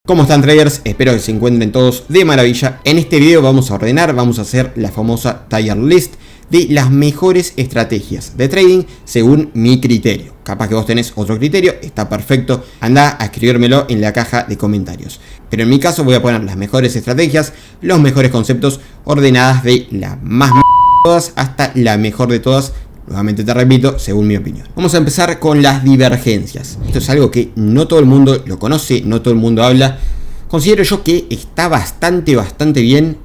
¿Cómo están, traders? Espero que se encuentren todos de maravilla. En este video vamos a ordenar, vamos a hacer la famosa tier list de las mejores estrategias de trading según mi criterio. Capaz que vos tenés otro criterio, está perfecto, anda a escribírmelo en la caja de comentarios. Pero en mi caso voy a poner las mejores estrategias, los mejores conceptos, ordenadas de la más de todas hasta la mejor de todas. Nuevamente te repito, según mi opinión. Vamos a empezar con las divergencias. Esto es algo que no todo el mundo lo conoce, no todo el mundo habla. Considero yo que está bastante bien,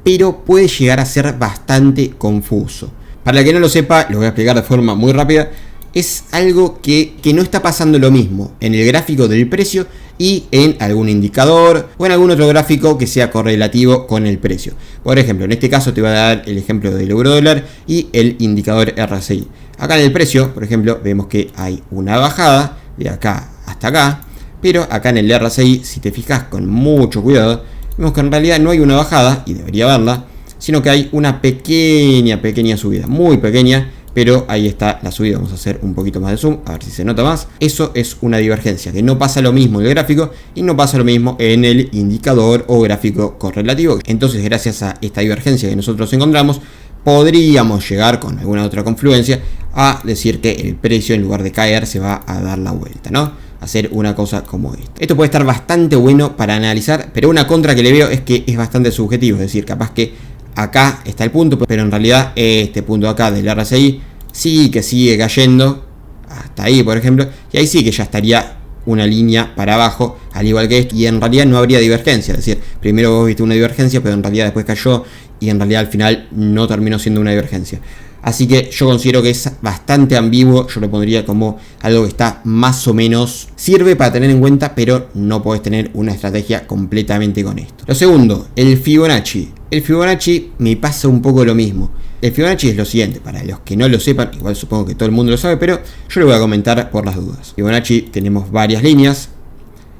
pero puede llegar a ser bastante confuso. Para el que no lo sepa, lo voy a explicar de forma muy rápida. Es algo que no está pasando lo mismo en el gráfico del precio y en algún indicador o en algún otro gráfico que sea correlativo con el precio. Por ejemplo, en este caso te voy a dar el ejemplo del euro dólar y el indicador RSI. Acá en el precio, por ejemplo, vemos que hay una bajada de acá hasta acá, pero acá en el RSI, si te fijas con mucho cuidado, vemos que en realidad no hay una bajada, y debería haberla, sino que hay una pequeña subida, muy pequeña. Pero ahí está la subida. Vamos a hacer un poquito más de zoom, a ver si se nota más. Eso es una divergencia, que no pasa lo mismo en el gráfico y no pasa lo mismo en el indicador o gráfico correlativo. Entonces, gracias a esta divergencia que nosotros encontramos, podríamos llegar con alguna otra confluencia a decir que el precio, en lugar de caer, se va a dar la vuelta, ¿no? Hacer una cosa como esta. Esto puede estar bastante bueno para analizar, pero una contra que le veo es que es bastante subjetivo. Es decir, capaz que acá está el punto, pero en realidad este punto acá del RSI sí que sigue cayendo hasta ahí, por ejemplo, y ahí sí que ya estaría una línea para abajo, al igual que esto, y en realidad no habría divergencia. Es decir, primero vos viste una divergencia, pero en realidad después cayó, y en realidad al final no terminó siendo una divergencia. Así que yo considero que es bastante ambiguo. Yo lo pondría como algo que está más o menos, sirve para tener en cuenta, pero no podés tener una estrategia completamente con esto. Lo segundo, el Fibonacci. El Fibonacci me pasa un poco lo mismo. El Fibonacci es lo siguiente, para los que no lo sepan, igual supongo que todo el mundo lo sabe, pero yo lo voy a comentar por las dudas. Fibonacci tenemos varias líneas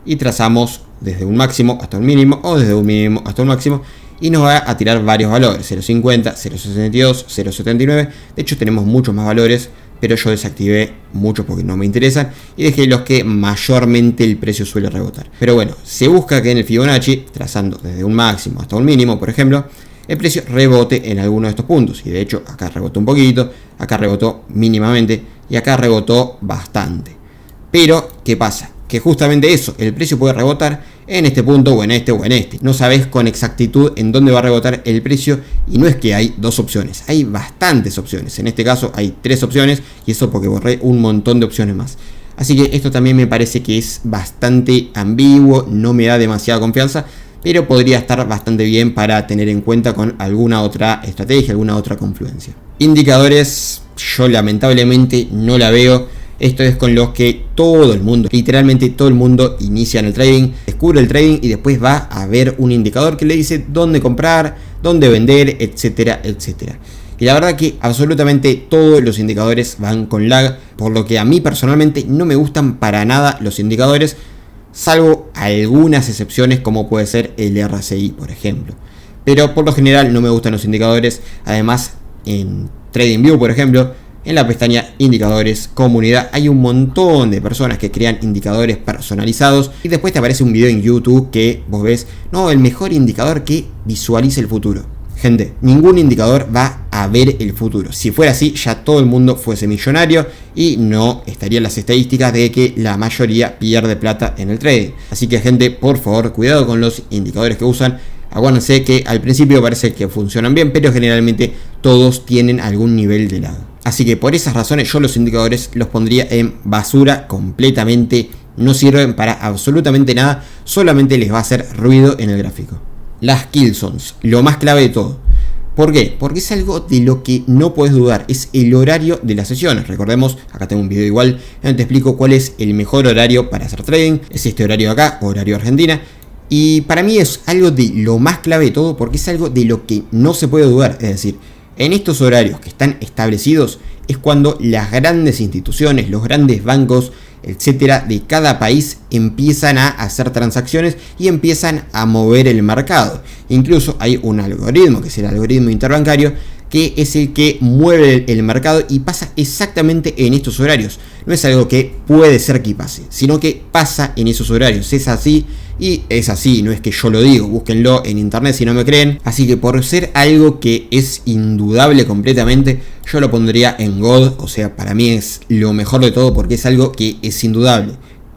y trazamos desde un máximo hasta un mínimo, o desde un mínimo hasta un máximo, y nos va a tirar varios valores, 0.50, 0.62, 0.79. De hecho tenemos muchos más valores, pero yo desactivé muchos porque no me interesan y dejé los que mayormente el precio suele rebotar. Pero bueno, se busca que en el Fibonacci, trazando desde un máximo hasta un mínimo, por ejemplo, el precio rebote en alguno de estos puntos. Y de hecho acá rebotó un poquito, acá rebotó mínimamente y acá rebotó bastante. Pero, ¿qué pasa? Que justamente eso, el precio puede rebotar en este punto o en este o en este. No sabes con exactitud en dónde va a rebotar el precio, y no es que hay dos opciones, hay bastantes opciones. En este caso hay tres opciones, y eso porque borré un montón de opciones más. Así que esto también me parece que es bastante ambiguo, no me da demasiada confianza, pero podría estar bastante bien para tener en cuenta con alguna otra estrategia, alguna otra confluencia. Indicadores, yo lamentablemente no la veo. Esto es con los que todo el mundo, literalmente todo el mundo, inicia en el trading, descubre el trading y después va a ver un indicador que le dice dónde comprar, dónde vender, etcétera, etcétera. Y la verdad que absolutamente todos los indicadores van con lag, por lo que a mí personalmente no me gustan para nada los indicadores, salvo algunas excepciones como puede ser el RSI, por ejemplo. Pero por lo general no me gustan los indicadores. Además, en TradingView, por ejemplo, en la pestaña indicadores, comunidad, hay un montón de personas que crean indicadores personalizados y después te aparece un video en YouTube que vos ves, no, el mejor indicador que visualice el futuro. Gente, ningún indicador va a ver el futuro. Si fuera así, ya todo el mundo fuese millonario y no estarían las estadísticas de que la mayoría pierde plata en el trading. Así que, gente, por favor, cuidado con los indicadores que usan. Acuérdense que al principio parece que funcionan bien, pero generalmente todos tienen algún nivel de lag. Así que por esas razones yo los indicadores los pondría en basura completamente. No sirven para absolutamente nada, solamente les va a hacer ruido en el gráfico. Las kill zones, lo más clave de todo. ¿Por qué? Porque es algo de lo que no puedes dudar, es el horario de las sesiones. Recordemos, acá tengo un video igual donde te explico cuál es el mejor horario para hacer trading. Es este horario de acá, horario Argentina. Y para mí es algo de lo más clave de todo, porque es algo de lo que no se puede dudar. Es decir, en estos horarios que están establecidos es cuando las grandes instituciones, los grandes bancos, etcétera, de cada país empiezan a hacer transacciones y empiezan a mover el mercado. Incluso hay un algoritmo, que es el algoritmo interbancario, que es el que mueve el mercado y pasa exactamente en estos horarios. No es algo que puede ser que pase, sino que pasa en esos horarios. Es así y es así, no es que yo lo digo, búsquenlo en internet si no me creen. Así que por ser algo que es indudable completamente, yo lo pondría en God. O sea, para mí es lo mejor de todo porque es algo que es indudable.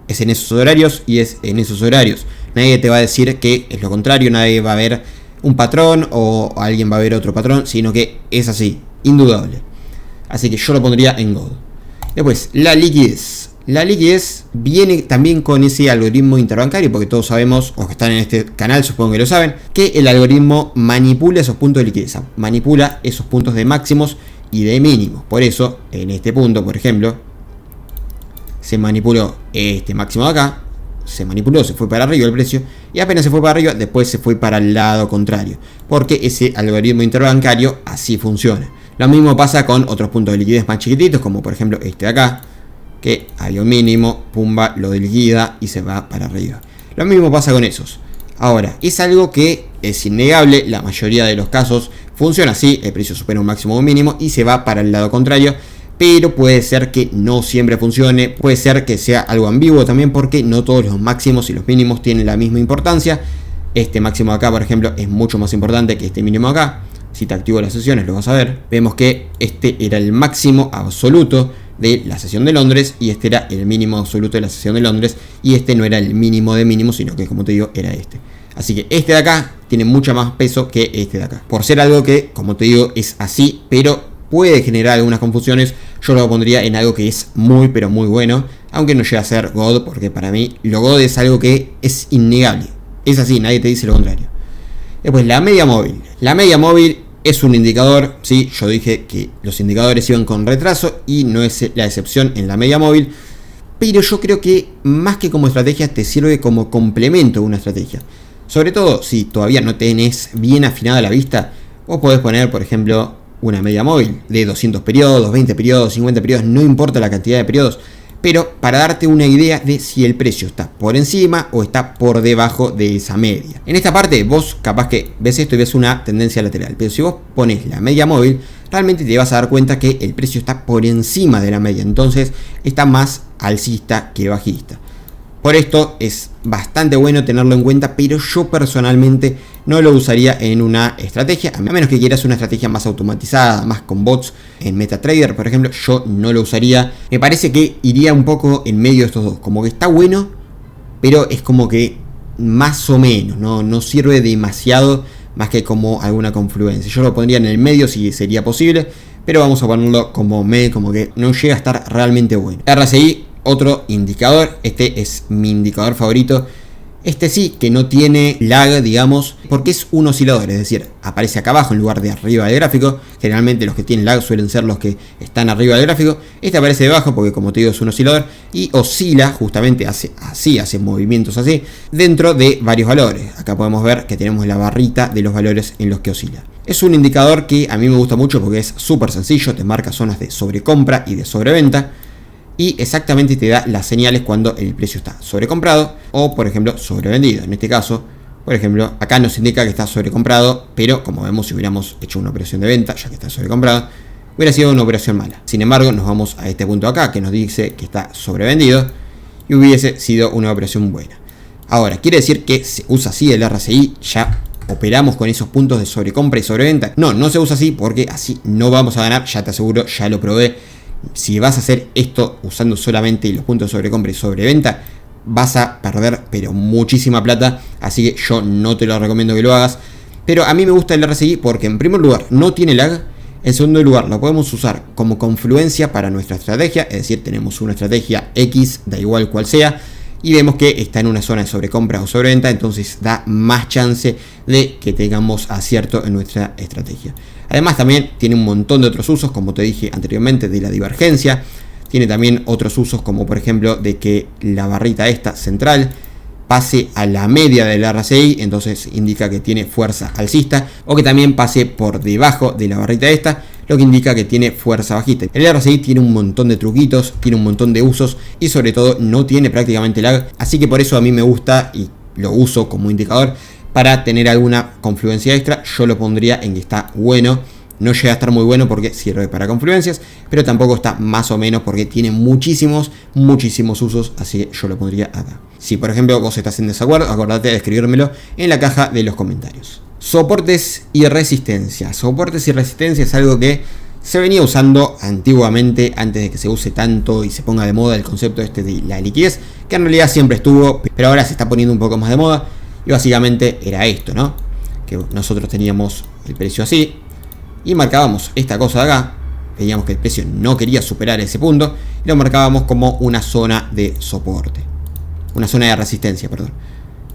Es en esos horarios y es en esos horarios. Nadie te va a decir que es lo contrario, nadie va a ver un patrón o alguien va a ver otro patrón, sino que es así, indudable. Así que yo lo pondría en God. Después, la liquidez. La liquidez viene también con ese algoritmo interbancario, porque todos sabemos, o que están en este canal supongo que lo saben, que el algoritmo manipula esos puntos de liquidez, manipula esos puntos de máximos y de mínimos. Por eso, en este punto, por ejemplo, se manipuló este máximo de acá, se manipuló, se fue para arriba el precio, y apenas se fue para arriba, después se fue para el lado contrario, porque ese algoritmo interbancario así funciona. Lo mismo pasa con otros puntos de liquidez más chiquititos, como por ejemplo este de acá, que había un mínimo, pumba, lo liquida y se va para arriba. Lo mismo pasa con esos. Ahora, es algo que es innegable, la mayoría de los casos funciona así, el precio supera un máximo o un mínimo y se va para el lado contrario. Pero puede ser que no siempre funcione, puede ser que sea algo ambiguo también porque no todos los máximos y los mínimos tienen la misma importancia. Este máximo de acá, por ejemplo, es mucho más importante que este mínimo acá. Si te activo las sesiones lo vas a ver. Vemos que este era el máximo absoluto de la sesión de Londres y este era el mínimo absoluto de la sesión de Londres y este no era el mínimo de mínimo, sino que, como te digo, era este. Así que este de acá tiene mucho más peso que este de acá, por ser algo que, como te digo, es así, pero puede generar algunas confusiones. Yo lo pondría en algo que es muy pero muy bueno, aunque no llegue a ser God, porque para mí lo God es algo que es innegable. Es así, nadie te dice lo contrario. Después, la media móvil. La media móvil es un indicador, sí, yo dije que los indicadores iban con retraso y no es la excepción en la media móvil, pero yo creo que más que como estrategia te sirve como complemento de una estrategia. Sobre todo si todavía no tenés bien afinada la vista, vos podés poner, por ejemplo, una media móvil de 200 periodos, 20 periodos, 50 periodos, no importa la cantidad de periodos, pero para darte una idea de si el precio está por encima o está por debajo de esa media. En esta parte vos capaz que ves esto y ves una tendencia lateral, pero si vos pones la media móvil, realmente te vas a dar cuenta que el precio está por encima de la media, entonces está más alcista que bajista. Por esto es bastante bueno tenerlo en cuenta, pero yo personalmente no lo usaría en una estrategia, a menos que quieras una estrategia más automatizada, más con bots. En MetaTrader, por ejemplo, yo no lo usaría. Me parece que iría un poco en medio de estos dos, como que está bueno, pero es como que más o menos, no sirve demasiado más que como alguna confluencia. Yo lo pondría en el medio si sería posible, pero vamos a ponerlo como que no llega a estar realmente bueno. RSI, otro indicador, este es mi indicador favorito. Este sí que no tiene lag, digamos, porque es un oscilador, es decir, aparece acá abajo en lugar de arriba del gráfico. Generalmente los que tienen lag suelen ser los que están arriba del gráfico. Este aparece debajo porque, como te digo, es un oscilador y oscila, justamente hace movimientos así, dentro de varios valores. Acá podemos ver que tenemos la barrita de los valores en los que oscila. Es un indicador que a mí me gusta mucho porque es súper sencillo, te marca zonas de sobrecompra y de sobreventa. Y exactamente te da las señales cuando el precio está sobrecomprado o, por ejemplo, sobrevendido. En este caso, por ejemplo, acá nos indica que está sobrecomprado, pero como vemos, si hubiéramos hecho una operación de venta, ya que está sobrecomprado, hubiera sido una operación mala. Sin embargo, nos vamos a este punto acá que nos dice que está sobrevendido y hubiese sido una operación buena. Ahora, ¿quiere decir que se usa así el RSI? ¿Ya operamos con esos puntos de sobrecompra y sobreventa? No se usa así porque así no vamos a ganar, ya te aseguro, ya lo probé. Si vas a hacer esto usando solamente los puntos de sobrecompra y sobreventa, vas a perder pero muchísima plata, así que yo no te lo recomiendo que lo hagas. Pero a mí me gusta el RSI porque, en primer lugar, no tiene lag. En segundo lugar, lo podemos usar como confluencia para nuestra estrategia, es decir, tenemos una estrategia X, da igual cual sea, y vemos que está en una zona de sobrecompra o sobreventa, entonces da más chance de que tengamos acierto en nuestra estrategia. Además, también tiene un montón de otros usos, como te dije anteriormente, de la divergencia. Tiene también otros usos, como por ejemplo de que la barrita esta central pase a la media del RSI, entonces indica que tiene fuerza alcista, o que también pase por debajo de la barrita esta, lo que indica que tiene fuerza bajista. El RSI tiene un montón de truquitos, tiene un montón de usos y sobre todo no tiene prácticamente lag, así que por eso a mí me gusta y lo uso como indicador. Para tener alguna confluencia extra, yo lo pondría en que está bueno. no llega a estar muy bueno porque sirve para confluencias, pero tampoco está más o menos porque tiene muchísimos usos, así que yo lo pondría acá. Si por ejemplo vos estás en desacuerdo, acordate de escribírmelo en la caja de los comentarios. Soportes y resistencia. Soportes y resistencia es algo que se venía usando antiguamente, antes de que se use tanto y se ponga de moda el concepto este de la liquidez, que en realidad siempre estuvo, pero ahora se está poniendo un poco más de moda. Y básicamente era esto, ¿no? Que nosotros teníamos el precio así y marcábamos esta cosa de acá. Veíamos que el precio no quería superar ese punto y lo marcábamos como una zona de soporte, una zona de resistencia, perdón.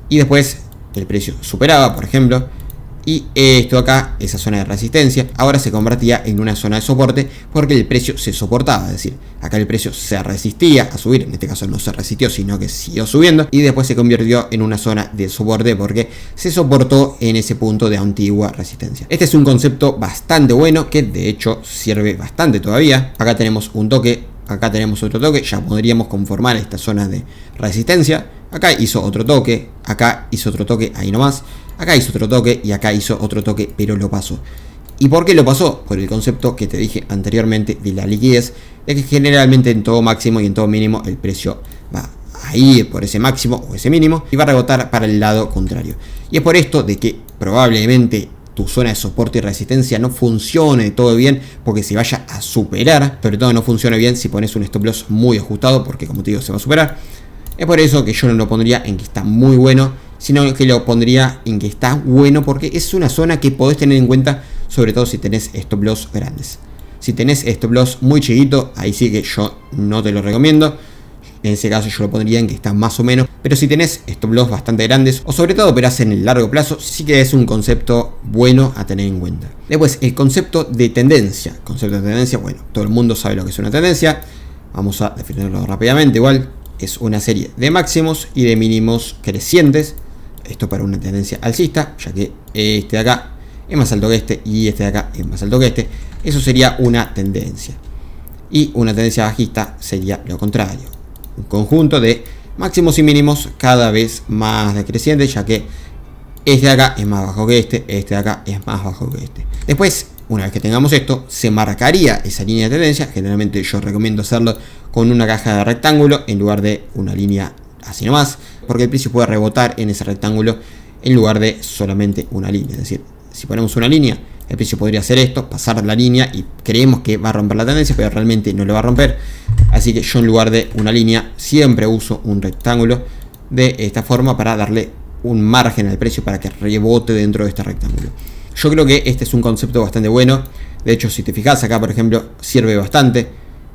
Y después el precio superaba, por ejemplo, y esto acá, esa zona de resistencia, ahora se convertía en una zona de soporte porque el precio se soportaba. Es decir, acá el precio se resistía a subir, en este caso no se resistió, sino que siguió subiendo, y después se convirtió en una zona de soporte porque se soportó en ese punto de antigua resistencia. Este es un concepto bastante bueno que de hecho sirve bastante todavía. Acá tenemos un toque, acá tenemos otro toque, ya podríamos conformar esta zona de resistencia. Acá hizo otro toque, acá hizo otro toque, ahí nomás. Acá hizo otro toque y acá hizo otro toque, pero lo pasó. ¿Y por qué lo pasó? Por el concepto que te dije anteriormente de la liquidez, de que generalmente en todo máximo y en todo mínimo el precio va a ir por ese máximo o ese mínimo y va a rebotar para el lado contrario. Y es por esto de que probablemente tu zona de soporte y resistencia no funcione todo bien porque se vaya a superar, sobre todo no funciona bien si pones un stop loss muy ajustado porque como te digo se va a superar. Es por eso que yo no lo pondría en que está muy bueno, sino que lo pondría en que está bueno porque es una zona que podés tener en cuenta, sobre todo si tenés stop loss grandes. Si tenés stop loss muy chiquito, ahí sí que yo no te lo recomiendo. En ese caso yo lo pondría en que está más o menos. Pero si tenés stop loss bastante grandes, o sobre todo operás en el largo plazo, sí que es un concepto bueno a tener en cuenta. Después, el concepto de tendencia. Concepto de tendencia, bueno, todo el mundo sabe lo que es una tendencia. Vamos a definirlo rápidamente igual. Es una serie de máximos y de mínimos crecientes. Esto para una tendencia alcista, ya que este de acá es más alto que este y este de acá es más alto que este. Eso sería una tendencia. Y una tendencia bajista sería lo contrario. Un conjunto de máximos y mínimos cada vez más decrecientes, ya que este de acá es más bajo que este de acá es más bajo que este. Después, una vez que tengamos esto, se marcaría esa línea de tendencia. Generalmente yo recomiendo hacerlo con una caja de rectángulo en lugar de una línea así nomás, porque el precio puede rebotar en ese rectángulo en lugar de solamente una línea. Es decir, si ponemos una línea, el precio podría hacer esto, pasar la línea y creemos que va a romper la tendencia, pero realmente no lo va a romper. Así que yo en lugar de una línea siempre uso un rectángulo de esta forma para darle un margen al precio para que rebote dentro de este rectángulo. Yo creo que este es un concepto bastante bueno. De hecho, si te fijas acá, por ejemplo, sirve bastante.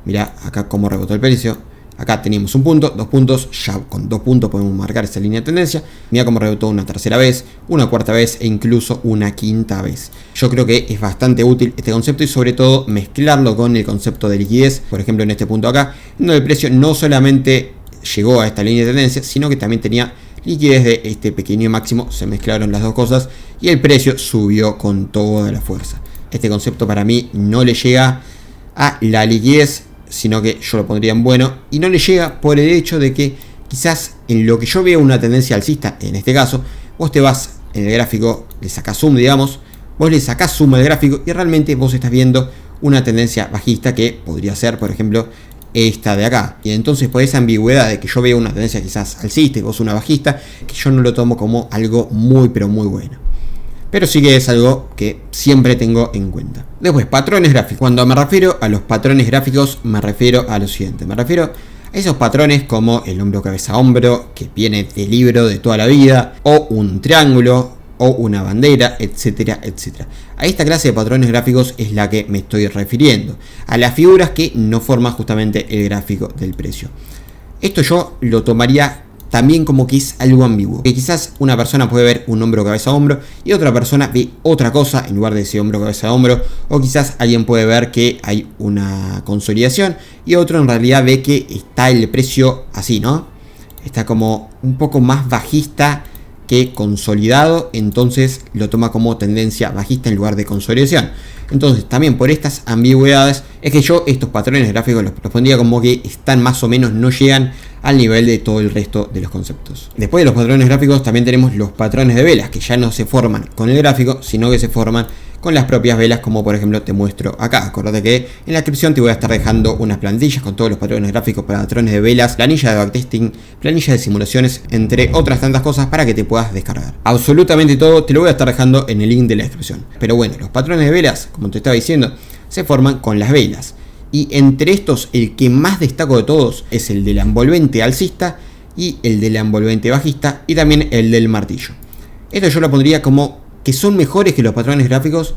Mirá acá cómo rebotó el precio. Acá teníamos un punto, 2 puntos, ya con 2 puntos podemos marcar esa línea de tendencia. Mirá cómo rebotó una tercera vez, una cuarta vez e incluso una quinta vez. Yo creo que es bastante útil este concepto y sobre todo mezclarlo con el concepto de liquidez. Por ejemplo, en este punto acá, donde el precio no solamente llegó a esta línea de tendencia, sino que también tenía liquidez de este pequeño máximo. Se mezclaron las dos cosas y el precio subió con toda la fuerza. Este concepto para mí no le llega a la liquidez, sino que yo lo pondría en bueno, y no le llega por el hecho de que quizás en lo que yo veo una tendencia alcista, en este caso, vos te vas en el gráfico, le sacás zoom, digamos, vos le sacás zoom al gráfico y realmente vos estás viendo una tendencia bajista que podría ser, por ejemplo, esta de acá. Y entonces por esa ambigüedad de que yo veo una tendencia quizás alcista y vos una bajista, que yo no lo tomo como algo muy pero muy bueno. Pero sí que es algo que siempre tengo en cuenta. Después, patrones gráficos. Cuando me refiero a los patrones gráficos, me refiero a lo siguiente. Me refiero a esos patrones como el hombro cabeza hombro, que viene del libro de toda la vida, o un triángulo, o una bandera, etcétera, etcétera. A esta clase de patrones gráficos es la que me estoy refiriendo. A las figuras que no forman justamente el gráfico del precio. Esto yo lo tomaría también como que es algo ambiguo, que quizás una persona puede ver un hombro cabeza a hombro y otra persona ve otra cosa en lugar de ese hombro cabeza a hombro, o quizás alguien puede ver que hay una consolidación y otro en realidad ve que está el precio así, ¿no? Está como un poco más bajista que consolidado, entonces lo toma como tendencia bajista en lugar de consolidación. Entonces también por estas ambigüedades es que yo estos patrones gráficos los pondría como que están más o menos, no llegan al nivel de todo el resto de los conceptos. Después de los patrones gráficos también tenemos los patrones de velas, que ya no se forman con el gráfico, sino que se forman con las propias velas, como por ejemplo te muestro acá. Acordate que en la descripción te voy a estar dejando unas plantillas con todos los patrones gráficos para patrones de velas, planilla de backtesting, planilla de simulaciones, entre otras tantas cosas para que te puedas descargar. Absolutamente todo te lo voy a estar dejando en el link de la descripción. Pero bueno, los patrones de velas, como te estaba diciendo, se forman con las velas. Y entre estos, el que más destaco de todos es el de la envolvente alcista y el de la envolvente bajista y también el del martillo. Esto yo lo pondría como que son mejores que los patrones gráficos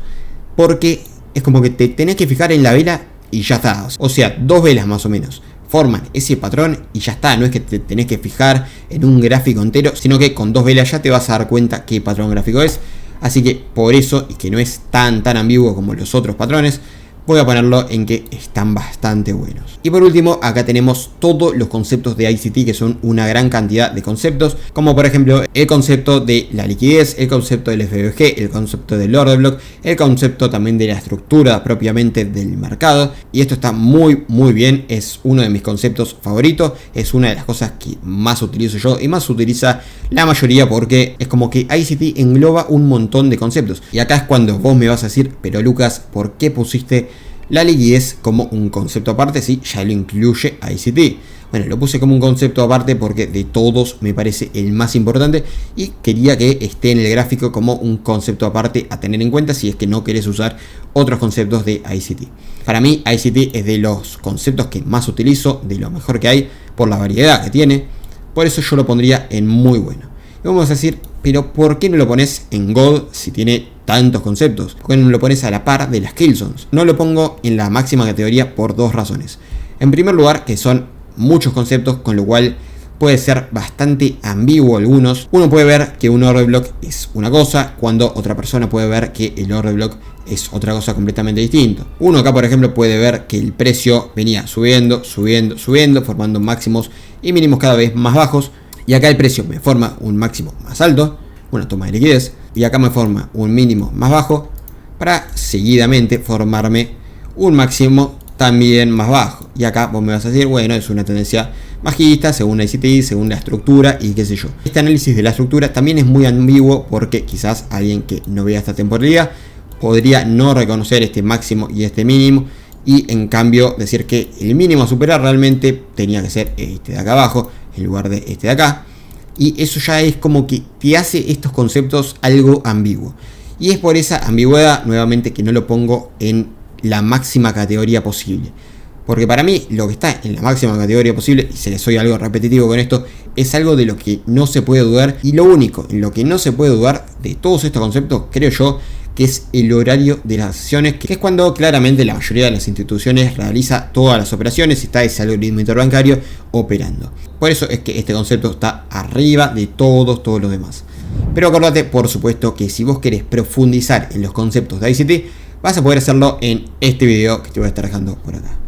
porque es como que te tenés que fijar en la vela y ya está. O sea, dos velas más o menos forman ese patrón y ya está. No es que te tenés que fijar en un gráfico entero, sino que con dos velas ya te vas a dar cuenta qué patrón gráfico es. Así que por eso, y que no es tan ambiguo como los otros patrones, voy a ponerlo en que están bastante buenos. Y por último, acá tenemos todos los conceptos de ICT, que son una gran cantidad de conceptos, como por ejemplo el concepto de la liquidez, el concepto del FBG, el concepto del order block, el concepto también de la estructura propiamente del mercado. Y esto está muy bien, es uno de mis conceptos favoritos, es una de las cosas que más utilizo yo y más utiliza la mayoría, porque es como que ICT engloba un montón de conceptos. Y acá es cuando vos me vas a decir, pero Lucas, ¿por qué pusiste la liquidez como un concepto aparte si ya lo incluye ICT? Bueno, lo puse como un concepto aparte porque de todos me parece el más importante y quería que esté en el gráfico como un concepto aparte a tener en cuenta si es que no querés usar otros conceptos de ICT. Para mí ICT es de los conceptos que más utilizo, de lo mejor que hay por la variedad que tiene. Por eso yo lo pondría en muy bueno. Y vamos a decir, pero ¿por qué no lo pones en Gold si tiene tantos conceptos? ¿Por qué no lo pones a la par de las Killzones? No lo pongo en la máxima categoría por dos razones. En primer lugar, que son muchos conceptos, con lo cual puede ser bastante ambiguo algunos. Uno puede ver que un order block es una cosa, cuando otra persona puede ver que el order block es otra cosa completamente distinta. Uno acá, por ejemplo, puede ver que el precio venía subiendo, formando máximos y mínimos cada vez más bajos. Y acá el precio me forma un máximo más alto, una toma de liquidez, y acá me forma un mínimo más bajo para seguidamente formarme un máximo también más bajo. Y acá vos me vas a decir, bueno, es una tendencia bajista según la ICT, según la estructura y qué sé yo. Este análisis de la estructura también es muy ambiguo porque quizás alguien que no vea esta temporalidad podría no reconocer este máximo y este mínimo, y en cambio decir que el mínimo a superar realmente tenía que ser este de acá abajo en lugar de este de acá. Y eso ya es como que te hace estos conceptos algo ambiguo. Y es por esa ambigüedad nuevamente que no lo pongo en la máxima categoría posible. Porque para mí lo que está en la máxima categoría posible, y se les soy algo repetitivo con esto, es algo de lo que no se puede dudar. Y lo único en lo que no se puede dudar de todos estos conceptos, creo yo, que es el horario de las sesiones, que es cuando claramente la mayoría de las instituciones realiza todas las operaciones y está ese algoritmo interbancario operando. Por eso es que este concepto está arriba de todos los demás. Pero acordate, por supuesto, que si vos querés profundizar en los conceptos de ICT, vas a poder hacerlo en este video que te voy a estar dejando por acá.